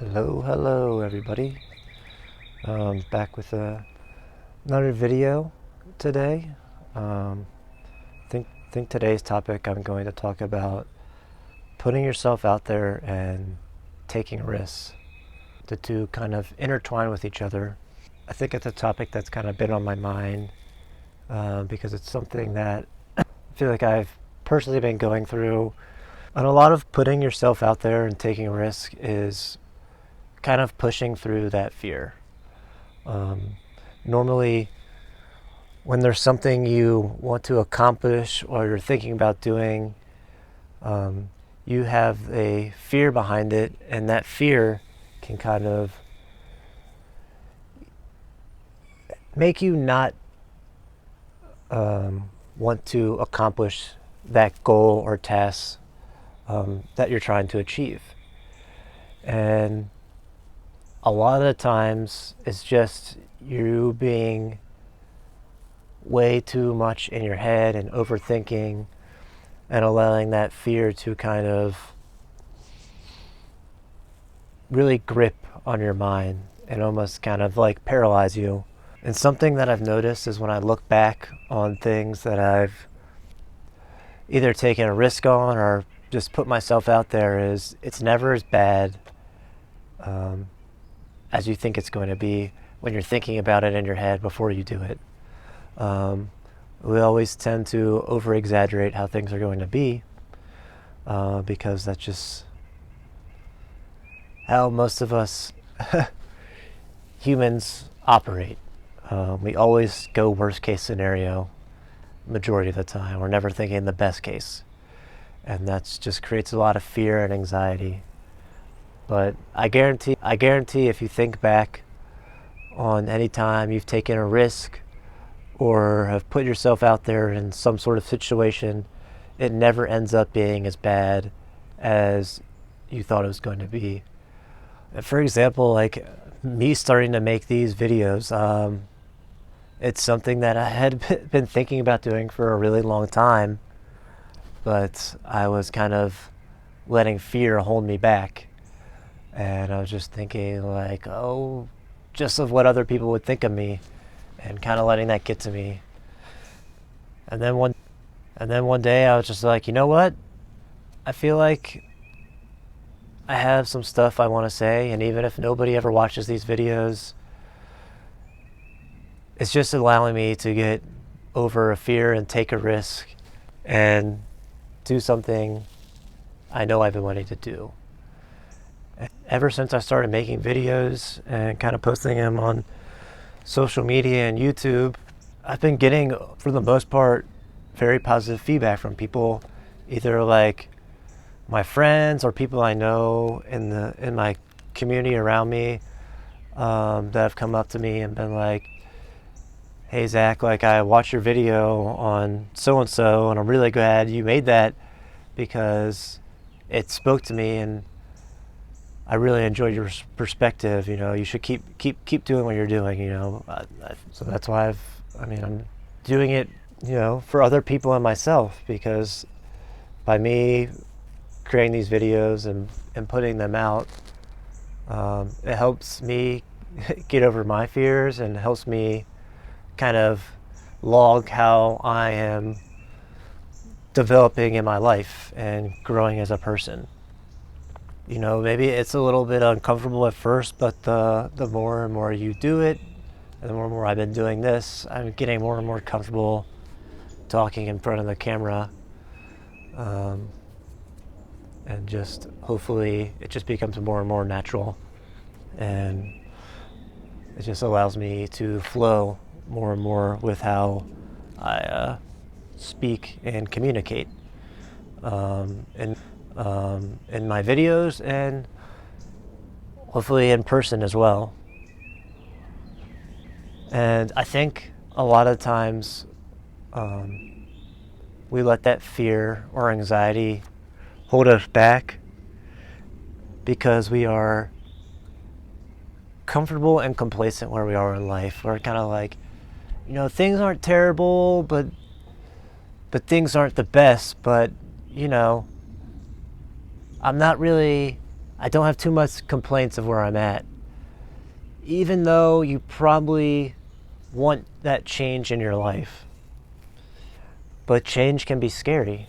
Hello everybody. Back with another video today. Um, think today's topic I'm going to talk about putting yourself out there and taking risks. The two kind of intertwine with each other. I think it's a topic that's kind of been on my mind because it's something that I feel like I've personally been going through. And a lot of putting yourself out there and taking a risk is kind of pushing through that fear. Normally, when there's something you want to accomplish or you're thinking about doing, you have a fear behind it, and that fear can kind of make you not want to accomplish that goal or task that you're trying to achieve. And a lot of the times it's just you being way too much in your head and overthinking and allowing that fear to kind of really grip on your mind and almost kind of like paralyze you. And something that I've noticed is when I look back on things that I've either taken a risk on or just put myself out there, is it's never as bad as you think it's going to be when you're thinking about it in your head before you do it. We always tend to over-exaggerate how things are going to be because that's just how most of us humans operate. We always go worst case scenario majority of the time. We're never thinking the best case. And that just creates a lot of fear and anxiety. But I guarantee if you think back on any time you've taken a risk or have put yourself out there in some sort of situation, it never ends up being as bad as you thought it was going to be. For example, like me starting to make these videos, it's something that I had been thinking about doing for a really long time, but I was kind of letting fear hold me back. And I was just thinking like, oh, just of what other people would think of me, and kind of letting that get to me. And then one day I was just like, you know what? I feel like I have some stuff I want to say, and even if nobody ever watches these videos, it's just allowing me to get over a fear and take a risk and do something I know I've been wanting to do. Ever since I started making videos and kind of posting them on social media and YouTube, I've been getting, for the most part, very positive feedback from people, either like my friends or people I know in my community around me, that have come up to me and been like, hey Zach, like I watched your video on so and so, and I'm really glad you made that because it spoke to me and I really enjoyed your perspective. You know, you should keep doing what you're doing. You know, so that's why I'm doing it. You know, for other people and myself, because by me creating these videos and putting them out, it helps me get over my fears and helps me kind of log how I am developing in my life and growing as a person. You know, maybe it's a little bit uncomfortable at first, but the more and more you do it, and the more and more I've been doing this, I'm getting more and more comfortable talking in front of the camera. And just hopefully it just becomes more and more natural, and it just allows me to flow more and more with how I speak and communicate. In my videos and hopefully in person as well. And I think a lot of times we let that fear or anxiety hold us back because we are comfortable and complacent where we are in life. We're kind of like, you know, things aren't terrible, but things aren't the best, but you know, I'm not really I don't have too much complaints of where I'm at, even though you probably want that change in your life. But change can be scary,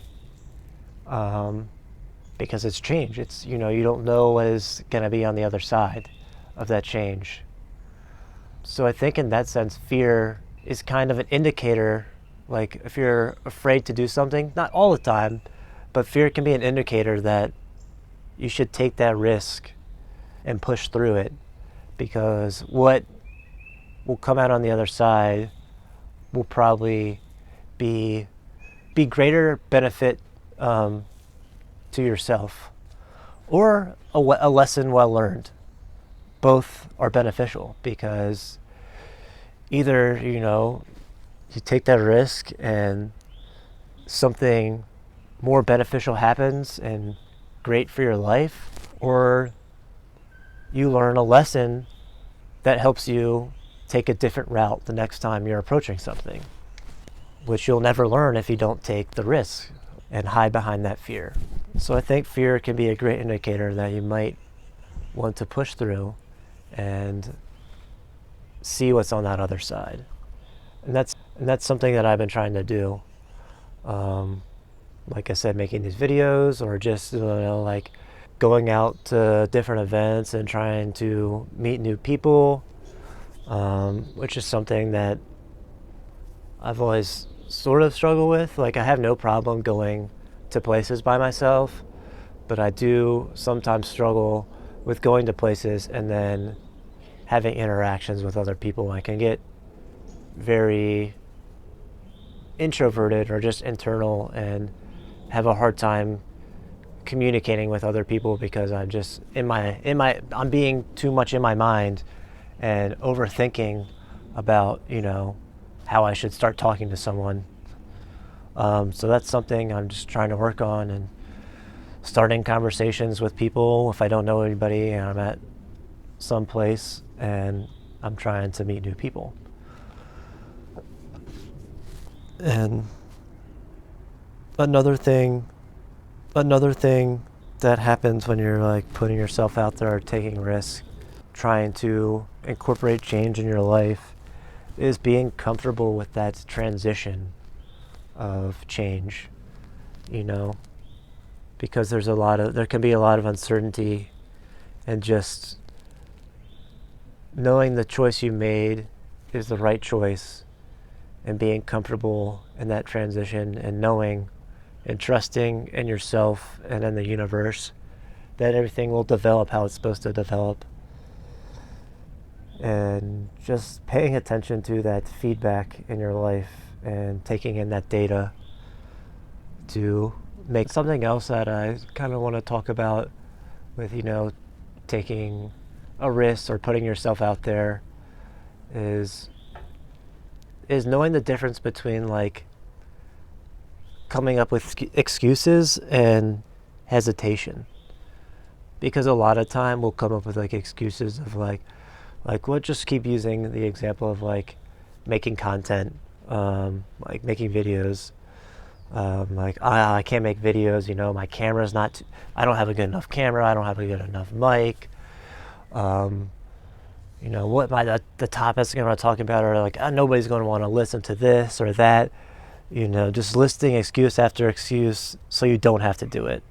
because it's change. It's, you don't know what is going to be on the other side of that change. So I think in that sense, fear is kind of an indicator. Like if you're afraid to do something, not all the time, but fear can be an indicator that you should take that risk and push through it, because what will come out on the other side will probably be greater benefit to yourself, or a lesson well learned. Both are beneficial, because either you take that risk and something more beneficial happens and great for your life, or you learn a lesson that helps you take a different route the next time you're approaching something, which you'll never learn if you don't take the risk and hide behind that fear. So I think fear can be a great indicator that you might want to push through and see what's on that other side. And that's something that I've been trying to do. Like I said, making these videos, or just like going out to different events and trying to meet new people, which is something that I've always sort of struggled with. Like I have no problem going to places by myself, but I do sometimes struggle with going to places and then having interactions with other people. I can get very introverted or just internal and have a hard time communicating with other people, because I'm just I'm being too much in my mind and overthinking about how I should start talking to someone. So that's something I'm just trying to work on, and starting conversations with people if I don't know anybody and I'm at some place and I'm trying to meet new people. And another thing that happens when you're like putting yourself out there or taking risks, trying to incorporate change in your life, is being comfortable with that transition of change, because there can be a lot of uncertainty, and just knowing the choice you made is the right choice, and being comfortable in that transition, and knowing and trusting in yourself and in the universe that everything will develop how it's supposed to develop. And just paying attention to that feedback in your life and taking in that data to make something else that I kind of want to talk about with, taking a risk or putting yourself out there, is knowing the difference between like coming up with excuses and hesitation. Because a lot of time we'll come up with like excuses of like we'll just keep using the example of like making content, like making videos. I can't make videos, my camera's not, I don't have a good enough camera, I don't have a good enough mic. What the topics I'm going to talk about are like, nobody's going to want to listen to this or that. Just listing excuse after excuse so you don't have to do it.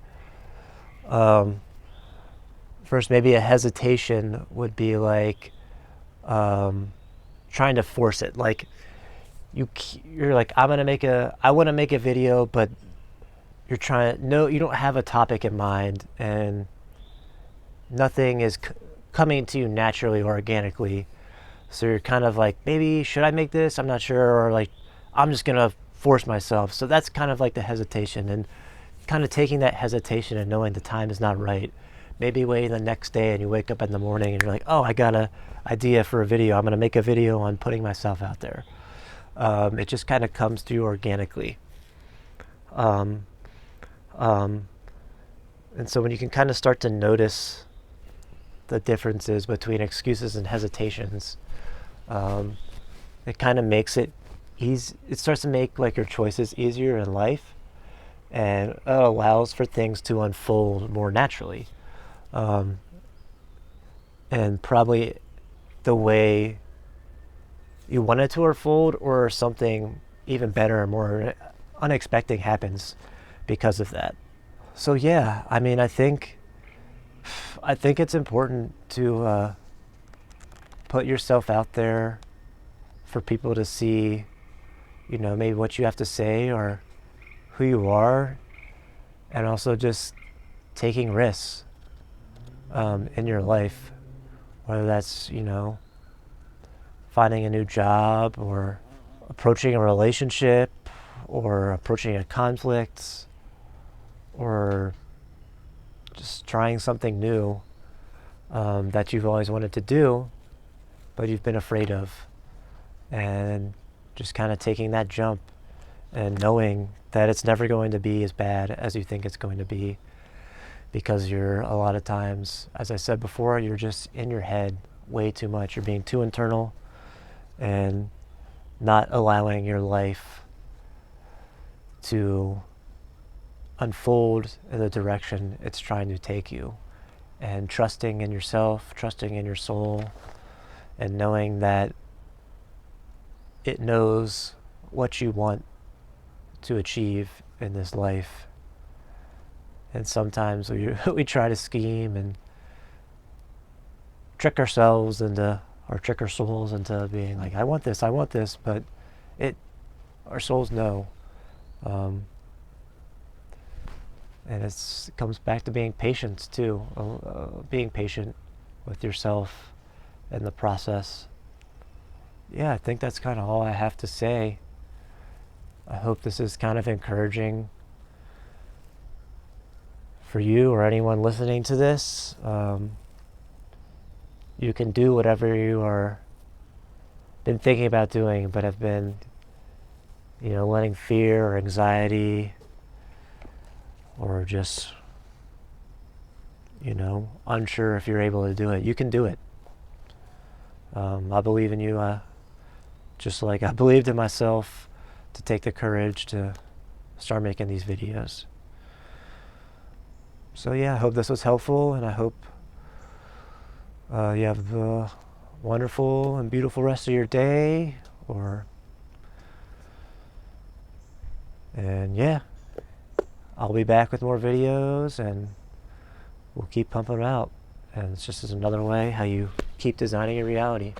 First, maybe a hesitation would be like trying to force it. Like you're like, I want to make a video, but you don't have a topic in mind, and nothing is coming to you naturally, organically. So you're kind of like, maybe should I make this? I'm not sure, or like I'm just gonna force myself. So that's kind of like the hesitation, and kind of taking that hesitation and knowing the time is not right. Maybe waiting the next day and you wake up in the morning and you're like, oh, I got an idea for a video. I'm gonna make a video on putting myself out there. It just kind of comes to you organically. And so when you can kind of start to notice the differences between excuses and hesitations, it kind of makes it easy. It starts to make like your choices easier in life, and it allows for things to unfold more naturally. and probably the way you want it to unfold, or something even better and more unexpected happens because of that. So yeah, I mean, I think it's important to put yourself out there for people to see, maybe what you have to say or who you are, and also just taking risks in your life, whether that's, finding a new job, or approaching a relationship, or approaching a conflict, or just trying something new that you've always wanted to do, but you've been afraid of. And just kind of taking that jump and knowing that it's never going to be as bad as you think it's going to be, because you're, a lot of times, as I said before, you're just in your head way too much. You're being too internal and not allowing your life to unfold in the direction it's trying to take you, and trusting in yourself, trusting in your soul, and knowing that it knows what you want to achieve in this life. And sometimes we try to scheme and trick ourselves into, or trick our souls into being like, I want this, but our souls know. And it comes back to being patient too, being patient with yourself and the process. Yeah, I think that's kind of all I have to say. I hope this is kind of encouraging for you or anyone listening to this. You can do whatever you are been thinking about doing, but have been, letting fear or anxiety, or just, unsure if you're able to do it. You can do it. I believe in you, just like I believed in myself to take the courage to start making these videos. So yeah, I hope this was helpful, and I hope you have a wonderful and beautiful rest of your day. And yeah, I'll be back with more videos, and we'll keep pumping them out. And it's just another way how you keep designing your reality.